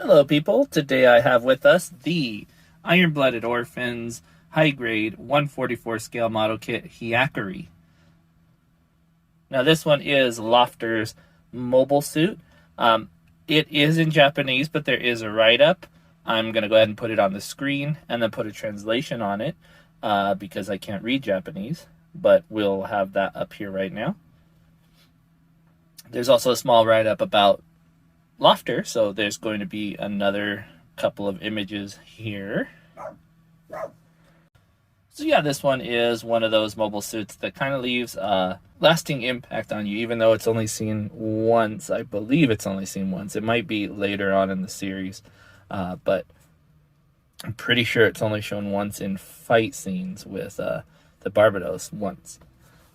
Hello people, today I have with us the Iron-Blooded Orphans High Grade 144 Scale Model Kit Hyakuri. Now this one is Lafter's mobile suit. It is in Japanese, but there is a write-up. I'm going to go ahead and put it on the screen and then put a translation on it because I can't read Japanese, but we'll have that up here right now. There's also a small write-up about Lafter, so there's going to be another couple of images here. So yeah, this one is one of those mobile suits that kind of leaves a lasting impact on you, even though it's only seen once. I believe it's only seen once. It might be later on in the series, but I'm pretty sure it's only shown once in fight scenes with the Barbados once.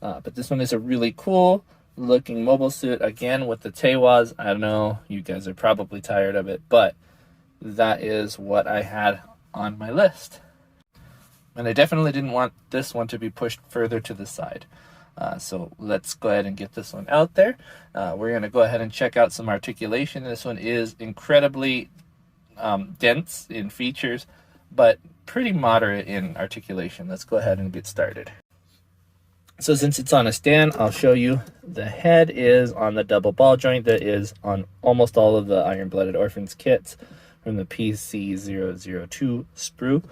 But this one is a really cool looking mobile suit, again with the Teiwaz. I know you guys are probably tired of it, but that is what I had on my list. And I definitely didn't want this one to be pushed further to the side. So let's go ahead and get this one out there. We're going to go ahead and check out some articulation. This one is incredibly dense in features, but pretty moderate in articulation. Let's go ahead and get started. So since it's on a stand, I'll show you. The head is on the double ball joint that is on almost all of the Iron-Blooded Orphans kits from the PC002 sprue.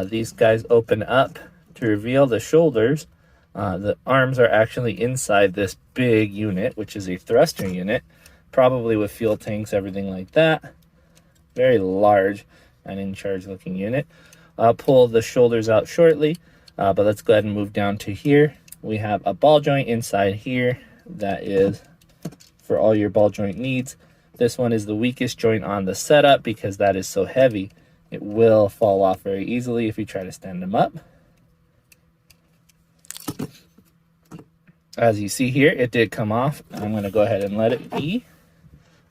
These guys open up to reveal the shoulders. The arms are actually inside this big unit, which is a thruster unit, probably with fuel tanks, everything like that. Very large and in-charge looking unit. I'll pull the shoulders out shortly, but let's go ahead and move down to here. We have a ball joint inside here that is for all your ball joint needs. This one is the weakest joint on the setup because that is so heavy. It will fall off very easily if you try to stand them up. As you see here, it did come off. I'm going to go ahead and let it be.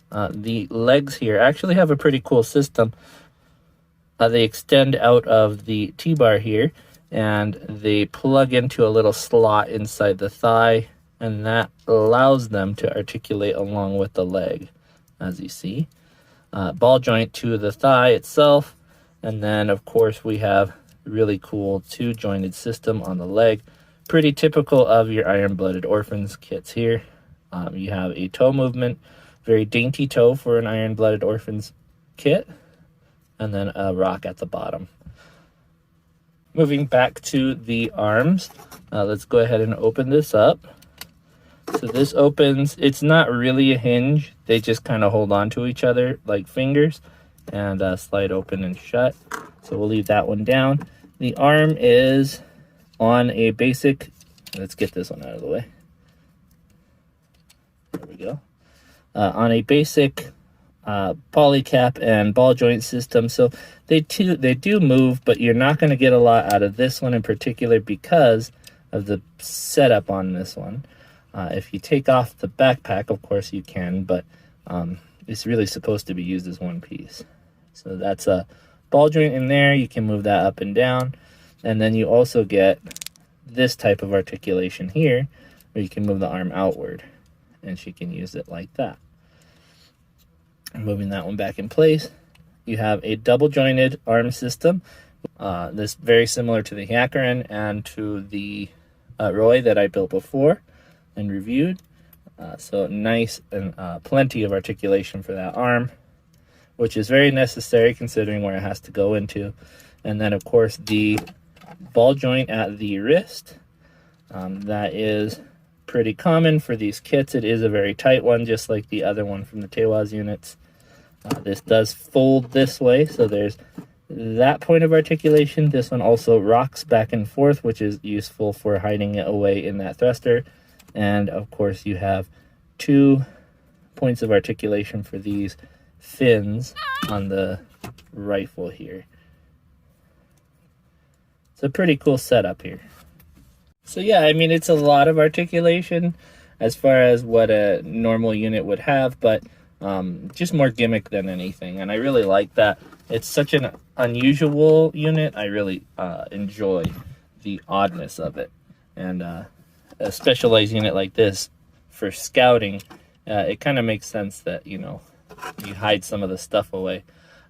The legs here actually have a pretty cool system. They extend out of the T-bar here, and they plug into a little slot inside the thigh, and that allows them to articulate along with the leg, as you see. Ball joint to the thigh itself, and then of course we have a really cool two-jointed system on the leg. Pretty typical of your Iron-Blooded Orphans kits here. You have a toe movement, very dainty toe for an Iron-Blooded Orphans kit, and then a rock at the bottom. Moving back to the arms, let's go ahead and open this up. So this opens, it's not really a hinge, they just kind of hold on to each other like fingers and slide open and shut. So we'll leave that one down. The arm is on a basic, let's get this one out of the way. There we go. On a basic polycap and ball joint system. So they do move, but you're not going to get a lot out of this one in particular because of the setup on this one. If you take off the backpack, of course you can, but it's really supposed to be used as one piece. So that's a ball joint in there. You can move that up and down. And then you also get this type of articulation here where you can move the arm outward and she can use it like that. Moving that one back in place, you have a double jointed arm system. This very similar to the Hyakuri and to the Roy that I built before and reviewed. So nice and plenty of articulation for that arm, which is very necessary considering where it has to go into. And then of course the ball joint at the wrist, that is pretty common for these kits. It is a very tight one, just like the other one from the Teiwaz units. This does fold this way, so there's that point of articulation. This one also rocks back and forth, which is useful for hiding it away in that thruster. And of course you have 2 points of articulation for these fins on the rifle here. It's a pretty cool setup here. So yeah, I mean, it's a lot of articulation as far as what a normal unit would have, but just more gimmick than anything, and I really like that. It's such an unusual unit. I really enjoy the oddness of it, and a specialized unit like this for scouting, it kind of makes sense that, you know, you hide some of the stuff away.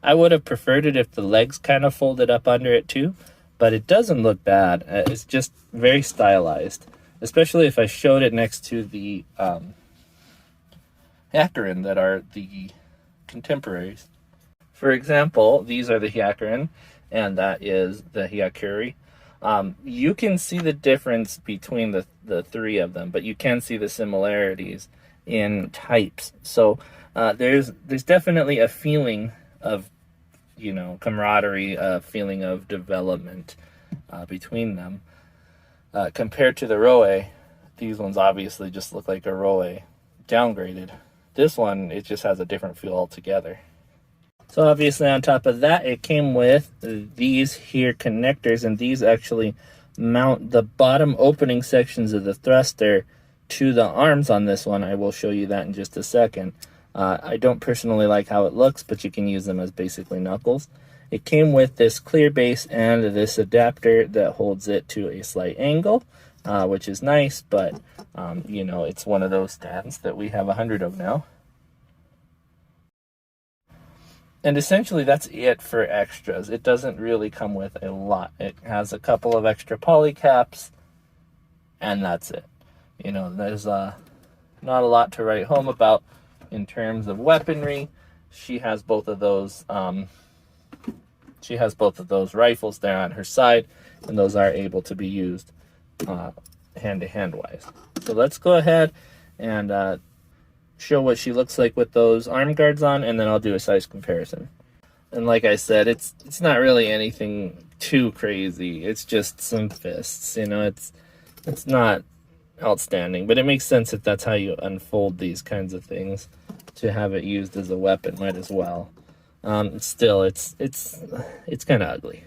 I would have preferred it if the legs kind of folded up under it too, but it doesn't look bad. It's just very stylized, especially if I showed it next to the Hyakuri that are the contemporaries. For example, these are the Hyakuri, and that is the Hyakuri. You can see the difference between the three of them, but you can see the similarities in types. So there's definitely a feeling of, you know, camaraderie, a feeling of development between them. Compared to the Roe, these ones obviously just look like a Roe downgraded. This one, it just has a different feel altogether. So obviously on top of that, it came with these here connectors, and these actually mount the bottom opening sections of the thruster to the arms on this one. I will show you that in just a second. I don't personally like how it looks, but you can use them as basically knuckles. It came with this clear base and this adapter that holds it to a slight angle, which is nice, but you know, it's one of those stands that we have 100 of now. And essentially that's it for extras. It doesn't really come with a lot. It has a couple of extra poly caps, and that's it. You know, there's not a lot to write home about in terms of weaponry. She has both of those rifles there on her side, and those are able to be used hand-to-hand wise. So let's go ahead and show what she looks like with those arm guards on, and then I'll do a size comparison. And like I said, it's not really anything too crazy. It's just some fists, you know. It's not outstanding, but it makes sense if that's how you unfold these kinds of things, to have it used as a weapon. Might as well. Still, it's kind of ugly.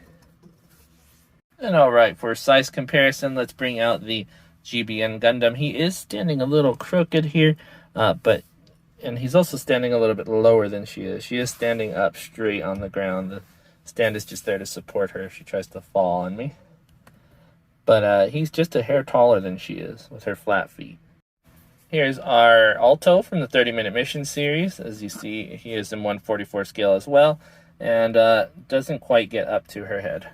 And all right, for size comparison, let's bring out the GBN Gundam. He is standing a little crooked here, and he's also standing a little bit lower than she is. She is standing up straight on the ground. The stand is just there to support her if she tries to fall on me. But he's just a hair taller than she is with her flat feet. Here's our Alto from the 30-minute mission series. As you see, he is in 1/44 scale as well, and doesn't quite get up to her head.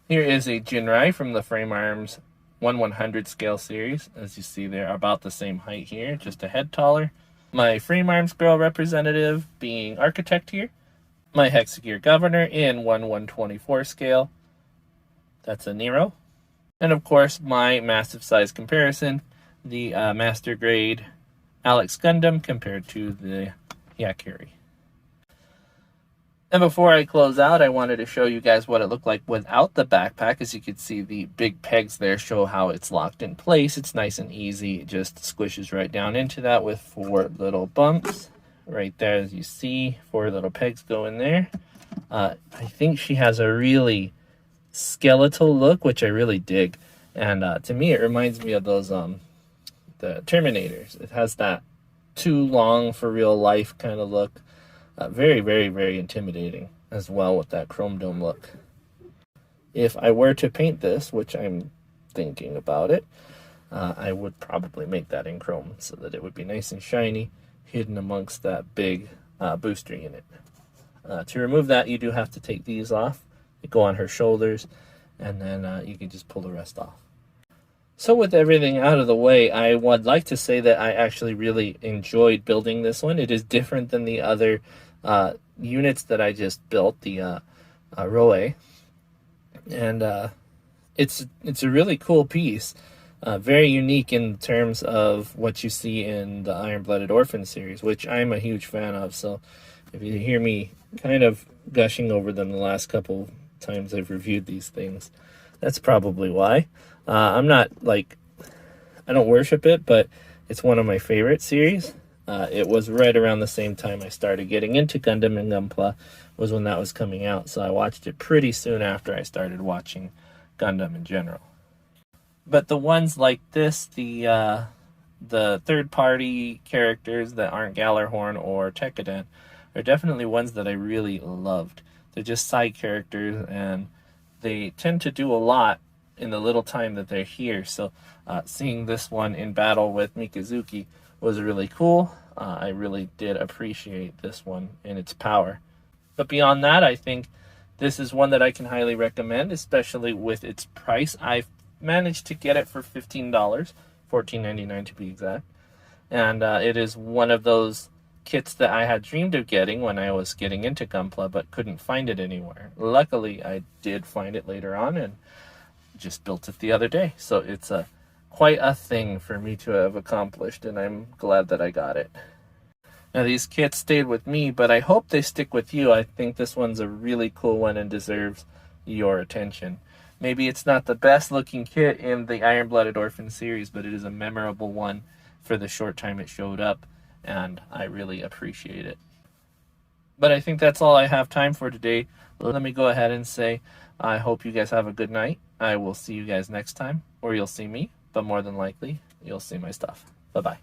Here is a Jinrai from the Frame Arms 1/100 scale series. As you see, they're about the same height here, just a head taller. My Frame Arms girl representative being Architect here. My Hexagear Governor in 1/124 scale. That's a Nero. And of course, my massive size comparison, the Master Grade Alex Gundam compared to the Hyakuri. And before I close out, I wanted to show you guys what it looked like without the backpack. As you can see, the big pegs there show how it's locked in place. It's nice and easy. It just squishes right down into that with 4 little bumps. Right there, as you see, 4 little pegs go in there. I think she has a really skeletal look, which I really dig. And to me, it reminds me of those, the Terminators. It has that too long for real life kind of look. Very, very, very intimidating as well with that chrome dome look. If I were to paint this, which I'm thinking about it, I would probably make that in chrome so that it would be nice and shiny, hidden amongst that big booster unit. To remove that, you do have to take these off. They go on her shoulders, and then you can just pull the rest off. So with everything out of the way, I would like to say that I actually really enjoyed building this one. It is different than the other units that I just built, the Roe. And it's a really cool piece. Very unique in terms of what you see in the Iron-Blooded Orphan series, which I'm a huge fan of. So if you hear me kind of gushing over them the last couple times I've reviewed these things, that's probably why. I'm not like, I don't worship it, but it's one of my favorite series. It was right around the same time I started getting into Gundam and Gunpla, was when that was coming out. So I watched it pretty soon after I started watching Gundam in general. But the ones like this, the third-party characters that aren't Gallarhorn or Tekkadan, are definitely ones that I really loved. They're just side characters, and they tend to do a lot in the little time that they're here. So seeing this one in battle with Mikazuki was really cool. I really did appreciate this one and its power. But beyond that, I think this is one that I can highly recommend, especially with its price. I've managed to get it for $15, $14.99 to be exact. And it is one of those kits that I had dreamed of getting when I was getting into Gunpla, but couldn't find it anywhere. Luckily, I did find it later on and just built it the other day. So it's quite a thing for me to have accomplished, and I'm glad that I got it. Now, these kits stayed with me, but I hope they stick with you. I think this one's a really cool one and deserves your attention. Maybe it's not the best looking kit in the Iron-Blooded Orphan series, but it is a memorable one for the short time it showed up, and I really appreciate it. But I think that's all I have time for today. Let me go ahead and say I hope you guys have a good night. I will see you guys next time, or you'll see me, but more than likely, you'll see my stuff. Bye-bye.